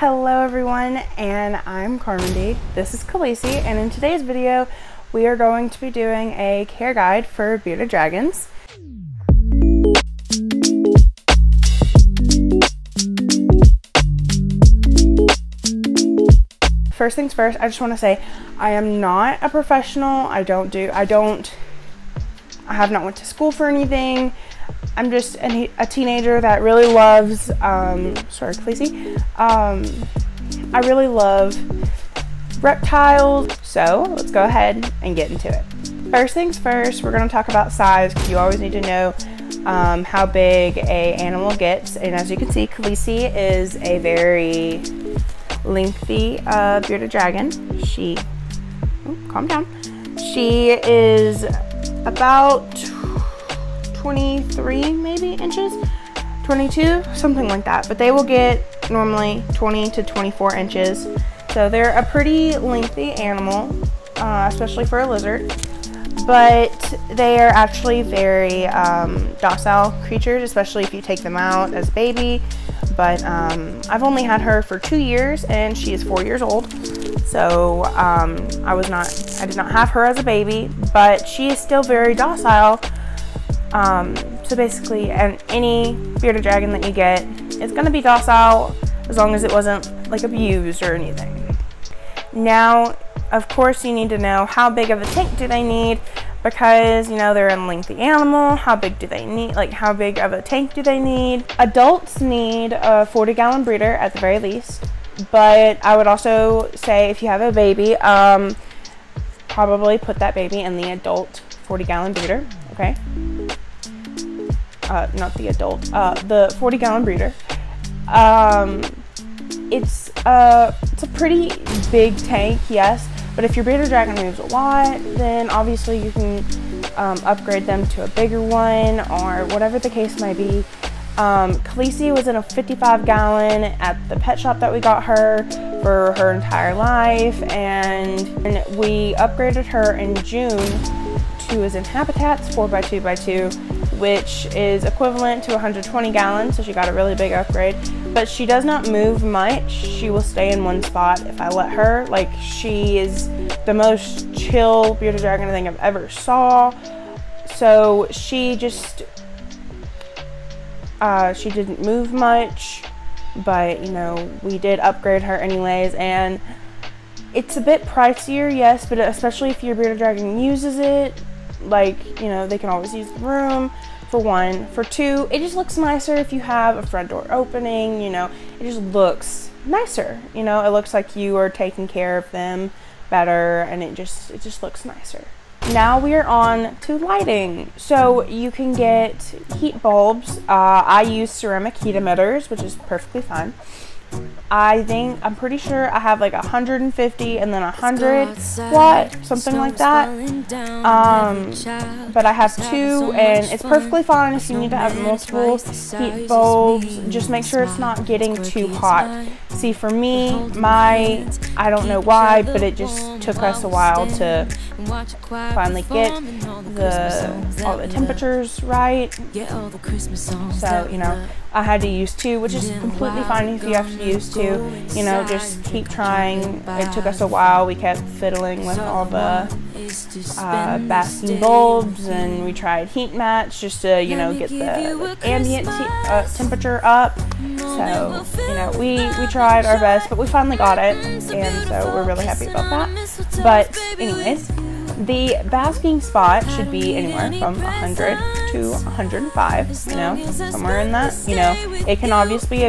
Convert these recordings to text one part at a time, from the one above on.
Hello everyone, and I'm Carmen. This is Khaleesi, and in today's video we are going to be doing a care guide for bearded dragons. First things first, I just want to say I am not a professional. I have not went to school for anything. I'm just a teenager that really loves, sorry Khaleesi, I really love reptiles, so let's go ahead and get into it. First things first, we're going to talk about size, because you always need to know how big a animal gets, and as you can see, Khaleesi is a very lengthy bearded dragon. Calm down. She is about 23 maybe inches, 22, something like that, but they will get normally 20 to 24 inches, so they're a pretty lengthy animal, especially for a lizard, but they are actually very docile creatures, especially if you take them out as a baby. But I've only had her for 2 years and she is 4 years old, so I did not have her as a baby, but she is still very docile. So basically, any bearded dragon that you get is going to be docile as long as it wasn't like abused or anything. Now, of course, you need to know how big of a tank do they need, because you know they're a lengthy animal. How big do they need? Like, how big of a tank do they need? Adults need a 40-gallon breeder at the very least, but I would also say if you have a baby, probably put that baby in the adult 40-gallon breeder. Okay. Not the adult, the 40-gallon breeder. It's a pretty big tank, yes, but if your bearded dragon moves a lot, then obviously you can upgrade them to a bigger one, or whatever the case may be. Khaleesi was in a 55-gallon at the pet shop that we got her for her entire life, and we upgraded her in June to as in Habitat's 4x2x2, which is equivalent to 120 gallons, so she got a really big upgrade. But she does not move much. She will stay in one spot if I let her. Like, she is the most chill bearded dragon I think I've ever saw. So she just she didn't move much, but you know, we did upgrade her anyways, and it's a bit pricier, yes, but especially if your bearded dragon uses it, like, you know, they can always use the room, for one. For two, it just looks nicer if you have a front door opening, you know, it just looks nicer, you know, it looks like you are taking care of them better, and it just looks nicer. Now we are on to lighting. So you can get heat bulbs. I use ceramic heat emitters, which is perfectly fine. I'm pretty sure I have like 150 and then 100 watt, something like that. But I have two, and it's perfectly fine if you need to have multiple heat bulbs. Just make sure it's not getting too hot. See, for me, I don't know why, but it just took us a while to finally get all the temperatures right. So, you know, I had to use two, which is completely fine if you have to use two. You know, just keep trying. It took us a while. We kept fiddling with all the basking bulbs, and we tried heat mats just to, you know, get the ambient temperature up. So, you know, we tried our best, but we finally got it, and so we're really happy about that. But anyways, the basking spot should be anywhere from 100 to 105, you know, somewhere in that. You know, it can obviously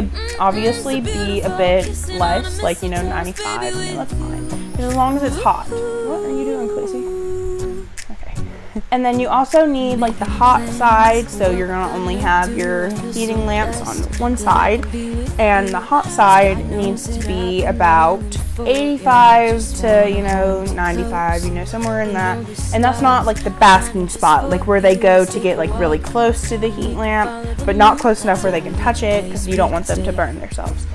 be a bit less, like, you know, 95, you know, that's fine, as long as it's hot. What are you doing, Khaleesi? Okay. And then you also need like the hot side, so you're gonna only have your heating lamps on one side, and the hot side needs to be about 85 to, you know, 95, you know, somewhere in that. And that's not like the basking spot, like where they go to get like really close to the heat lamp, but not close enough where they can touch it, because you don't want them to burn themselves.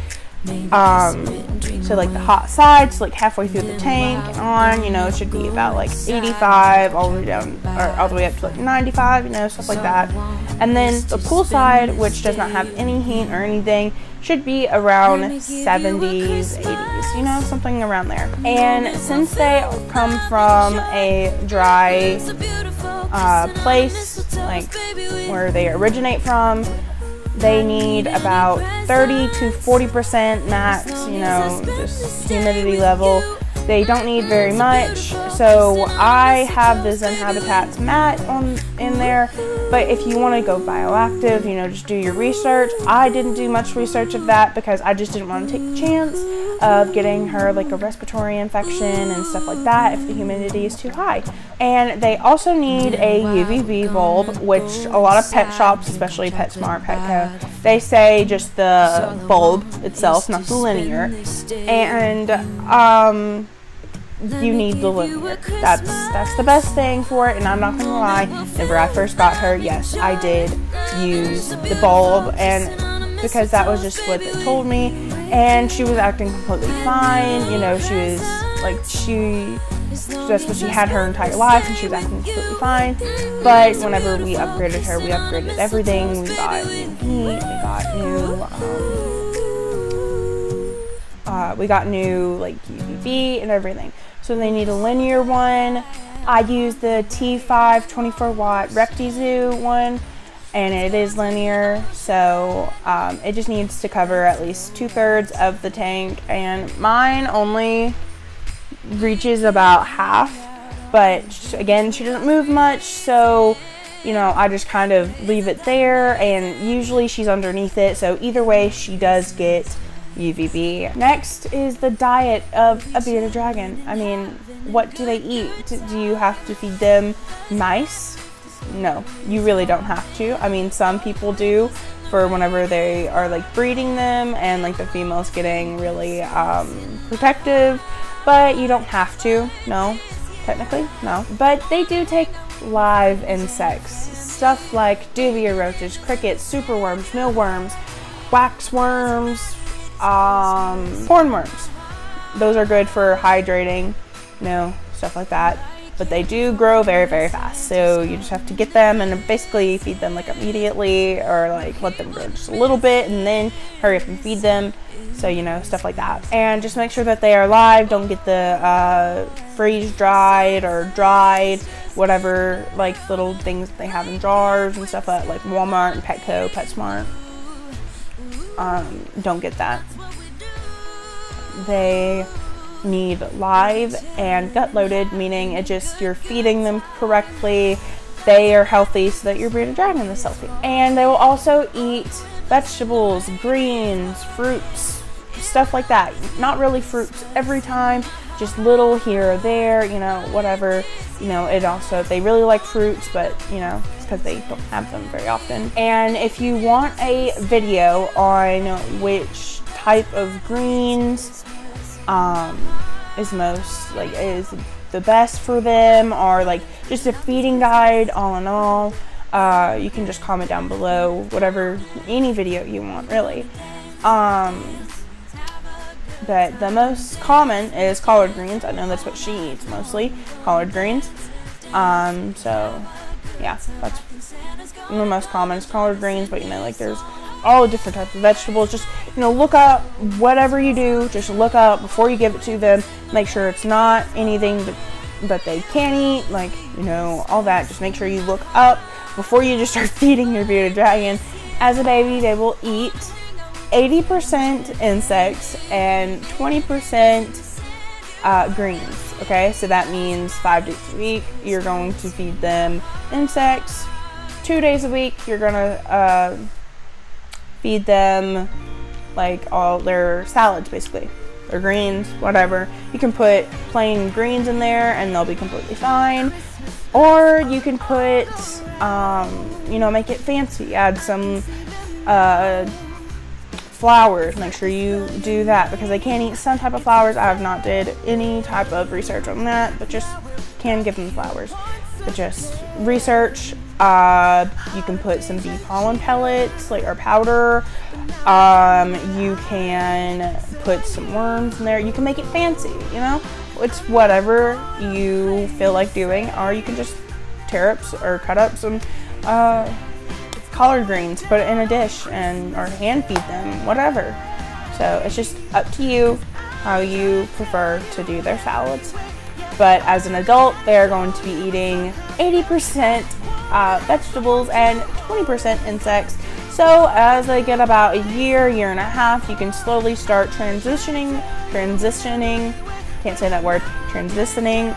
So like the hot side, so like halfway through the tank on, you know, it should be about like 85 all the way down, or all the way up to like 95, you know, stuff like that. And then the pool side, which does not have any heat or anything, should be around 70s, 80s, you know, something around there. And since they come from a dry place, like where they originate from, they need about 30 to 40% max, you know, just humidity level. They don't need very much, so I have the Zen Habitats mat in there, but if you want to go bioactive, you know, just do your research. I didn't do much research of that because I just didn't want to take the chance of getting her like a respiratory infection and stuff like that if the humidity is too high. And they also need a UVB bulb, which a lot of pet shops, especially PetSmart, Petco, they say just the bulb itself, not the linear. And you need the linear. That's the best thing for it, and I'm not gonna lie, whenever I first got her, yes, I did use the bulb, and because that was just what they told me, and she was acting completely fine. You know, she was like, that's what she had her entire life, and she was acting completely fine. But whenever we upgraded her, we upgraded everything. We got new heat, we got new like UVB and everything. So they need a linear one. I use the T5 24 watt Reptile one, and it is linear, so it just needs to cover at least 2/3 of the tank, and mine only reaches about half, but again, she doesn't move much, so you know, I just kind of leave it there, and usually she's underneath it, so either way she does get UVB. Next is the diet of a bearded dragon. I mean, what do they eat? Do you have to feed them mice? No, you really don't have to. I mean, some people do for whenever they are like breeding them and like the female's getting really protective, but you don't have to. No, technically, no. But they do take live insects, stuff like duvia roaches, crickets, superworms, mealworms, waxworms, hornworms. Those are good for hydrating, you know, stuff like that. But they do grow very, very fast, so you just have to get them and basically feed them like immediately, or like let them grow just a little bit and then hurry up and feed them. So, you know, stuff like that. And just make sure that they are live. Don't get the freeze dried or dried, whatever like little things that they have in jars and stuff like Walmart and Petco, PetSmart. Don't get that. They need live and gut loaded, meaning it just you're feeding them correctly, they are healthy, so that your bearded dragon is healthy. And they will also eat vegetables, greens, fruits, stuff like that. Not really fruits every time, just little here or there, you know, whatever. You know, it also, they really like fruits, but you know, it's because they don't have them very often. And if you want a video on which type of greens is the best for them, or like just a feeding guide all in all, you can just comment down below, whatever, any video you want really. But the most common is collard greens. I know that's what she eats mostly, collard greens. So yeah, that's the most common is collard greens, but you know, like there's all different types of vegetables. Just, you know, look up whatever you do, just look up before you give it to them, make sure it's not anything that they can't eat, like, you know, all that. Just make sure you look up before you just start feeding your bearded dragon. As a baby, they will eat 80% insects and 20% greens. Okay, so that means 5 days a week you're going to feed them insects. 2 days a week you're gonna feed them like all their salads, basically, or greens, whatever. You can put plain greens in there and they'll be completely fine, or you can put you know, make it fancy, add some flowers. Make sure you do that, because they can eat some type of flowers. I have not did any type of research on that, but just can give them flowers. But just research. You can put some bee pollen pellets, like, or powder. You can put some worms in there. You can make it fancy, you know? It's whatever you feel like doing, or you can just tear up or cut up some collard greens, put it in a dish and or hand feed them, whatever. So it's just up to you how you prefer to do their salads. But as an adult, they're going to be eating 80% vegetables and 20% insects. So as they get about a year and a half, you can slowly start transitioning, can't say that word, transitioning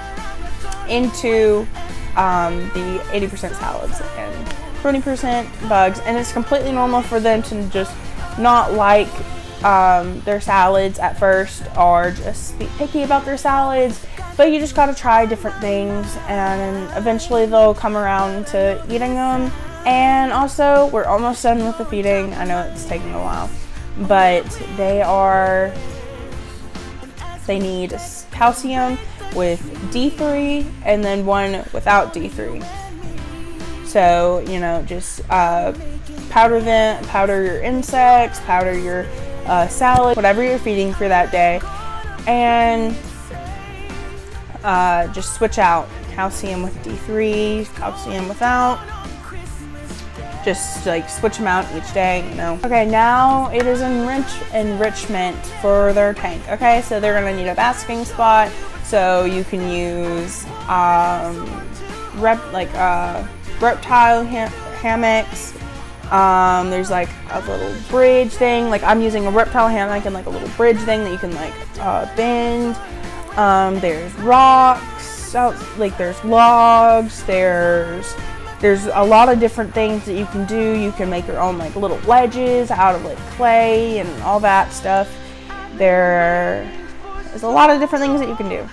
into the 80% salads and 20% bugs. And it's completely normal for them to just not like their salads at first, or just be picky about their salads. But you just gotta try different things, and eventually they'll come around to eating them. And also, we're almost done with the feeding. I know it's taking a while, but they need calcium with D3 and then one without D3. So, you know, just powder your insects, powder your salad, whatever you're feeding for that day, and just switch out calcium with D3, calcium without. Just like switch them out each day, you know. Okay, now it is enrichment for their tank. Okay, so they're gonna need a basking spot. So you can use reptile hammocks. There's like a little bridge thing. Like I'm using a reptile hammock and like a little bridge thing that you can like bend. There's rocks, like there's logs, there's a lot of different things that you can do. You can make your own like little ledges out of like clay and all that stuff. There's a lot of different things that you can do.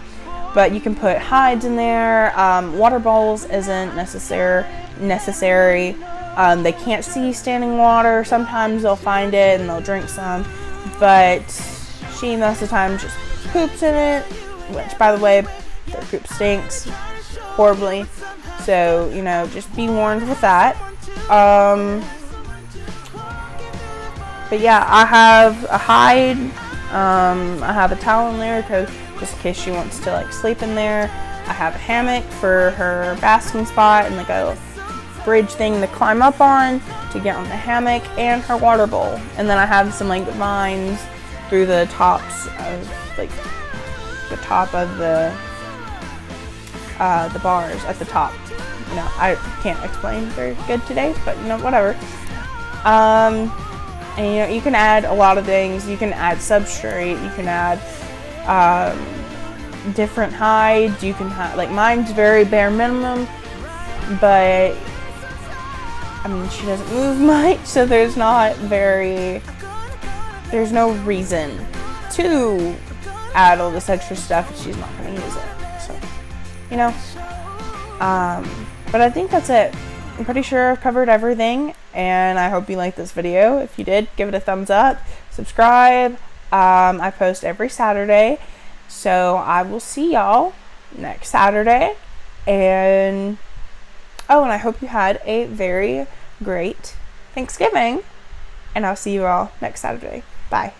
But you can put hides in there. Water bowls isn't necessary. They can't see standing water. Sometimes they'll find it and they'll drink some. But she most of the time just poops in it. Which, by the way, their poop stinks horribly. So, you know, just be warned with that. But yeah, I have a hide. I have a towel in there just in case she wants to like sleep in there. I have a hammock for her basking spot and like a bridge thing to climb up on to get on the hammock, and her water bowl. And then I have some like vines through the tops of like the top of the bars at the top. You know, I can't explain very good today, but you know, whatever. And you know, you can add a lot of things. You can add substrate. You can add different hides. You can have like mine's very bare minimum, but I mean she doesn't move much, so there's no reason to add all this extra stuff if she's not going to use it. So, you know, but I think that's it. I'm pretty sure I've covered everything, and I hope you liked this video. If you did, give it a thumbs up, subscribe. I post every Saturday, so I will see y'all next Saturday. And oh, and I hope you had a very great Thanksgiving, and I'll see you all next Saturday. Bye.